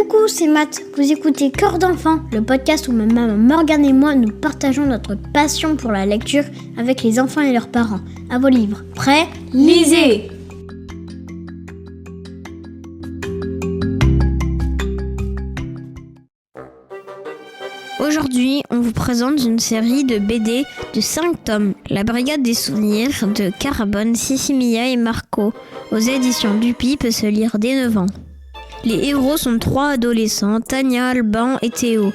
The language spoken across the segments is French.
Coucou, c'est Matt. Vous écoutez Cœur d'enfant, le podcast où ma maman Morgane et moi nous partageons notre passion pour la lecture avec les enfants et leurs parents. À vos livres. Prêts ? Lisez ! Aujourd'hui, on vous présente une série de BD de 5 tomes, La Brigade des Souvenirs de Carbone, Sissimia et Marco. Aux éditions Dupuis peut se lire dès 9 ans. Les héros sont 3 adolescents, Tania, Alban et Théo.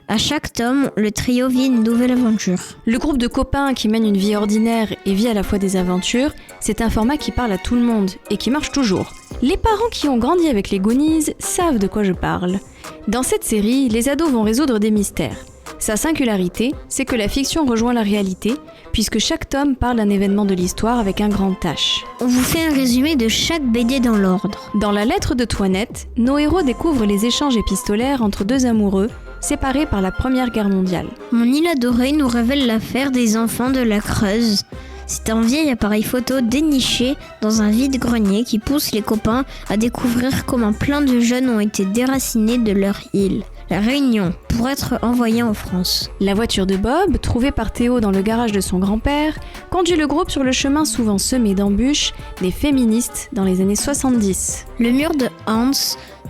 À chaque tome, le trio vit une nouvelle aventure. Le groupe de copains qui mène une vie ordinaire et vit à la fois des aventures, c'est un format qui parle à tout le monde et qui marche toujours. Les parents qui ont grandi avec les Goonies savent de quoi je parle. Dans cette série, les ados vont résoudre des mystères. Sa singularité, c'est que la fiction rejoint la réalité, puisque chaque tome parle d'un événement de l'histoire avec un grand H. On vous fait un résumé de chaque BD dans l'ordre. Dans la lettre de Toinette, nos héros découvrent les échanges épistolaires entre 2 amoureux, séparés par la Première Guerre mondiale. Mon île adorée nous révèle l'affaire des enfants de la Creuse. C'est un vieil appareil photo déniché dans un vide-grenier qui pousse les copains à découvrir comment plein de jeunes ont été déracinés de leur île, La Réunion, pour être envoyés en France. La voiture de Bob, trouvée par Théo dans le garage de son grand-père, conduit le groupe sur le chemin souvent semé d'embûches des féministes dans les années 70. Le mur de Hans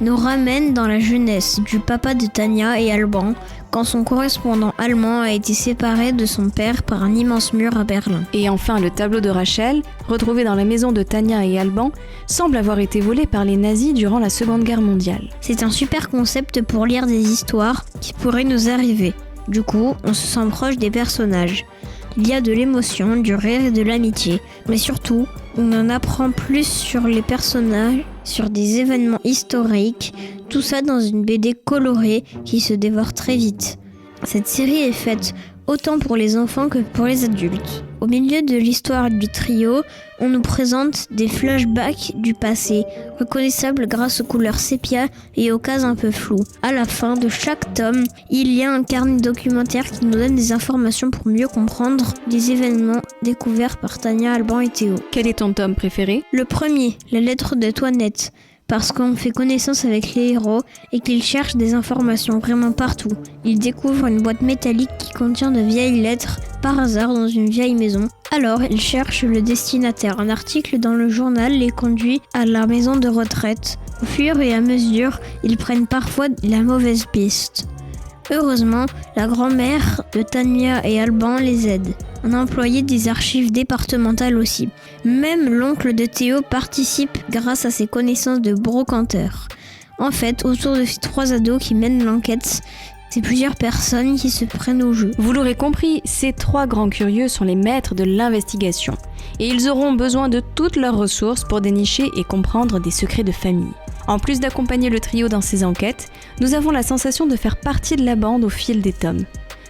nous ramène dans la jeunesse du papa de Tania et Alban, quand son correspondant allemand a été séparé de son père par un immense mur à Berlin. Et enfin, le tableau de Rachel, retrouvé dans la maison de Tania et Alban, semble avoir été volé par les nazis durant la Seconde Guerre mondiale. C'est un super concept pour lire des histoires qui pourraient nous arriver. Du coup, on se sent proche des personnages. Il y a de l'émotion, du rire et de l'amitié. Mais surtout, on en apprend plus sur les personnages, sur des événements historiques, tout ça dans une BD colorée qui se dévore très vite. Cette série est faite autant pour les enfants que pour les adultes. Au milieu de l'histoire du trio, on nous présente des flashbacks du passé, reconnaissables grâce aux couleurs sépia et aux cases un peu floues. À la fin de chaque tome, il y a un carnet documentaire qui nous donne des informations pour mieux comprendre les événements découverts par Tania, Alban et Théo. Quel est ton tome préféré ? Le premier, la lettre de Toinette, parce qu'on fait connaissance avec les héros et qu'ils cherchent des informations vraiment partout. Ils découvrent une boîte métallique qui contient de vieilles lettres par hasard dans une vieille maison. Alors, ils cherchent le destinataire. Un article dans le journal les conduit à la maison de retraite. Au fur et à mesure, ils prennent parfois la mauvaise piste. Heureusement, la grand-mère de Tania et Alban les aide. Un employé des archives départementales aussi. Même l'oncle de Théo participe grâce à ses connaissances de brocanteur. En fait, autour de ces 3 ados qui mènent l'enquête, c'est plusieurs personnes qui se prennent au jeu. Vous l'aurez compris, ces 3 grands curieux sont les maîtres de l'investigation. Et ils auront besoin de toutes leurs ressources pour dénicher et comprendre des secrets de famille. En plus d'accompagner le trio dans ses enquêtes, nous avons la sensation de faire partie de la bande au fil des tomes.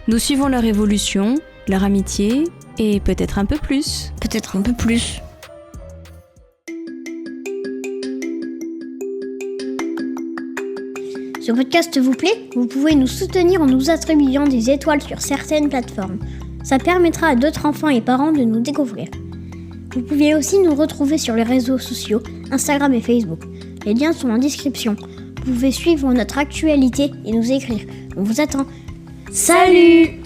Nous suivons leur évolution, leur amitié et peut-être un peu plus. Peut-être un peu plus. Ce podcast vous plaît ? Vous pouvez nous soutenir en nous attribuant des étoiles sur certaines plateformes. Ça permettra à d'autres enfants et parents de nous découvrir. Vous pouvez aussi nous retrouver sur les réseaux sociaux, Instagram et Facebook. Les liens sont en description. Vous pouvez suivre notre actualité et nous écrire. On vous attend. Salut !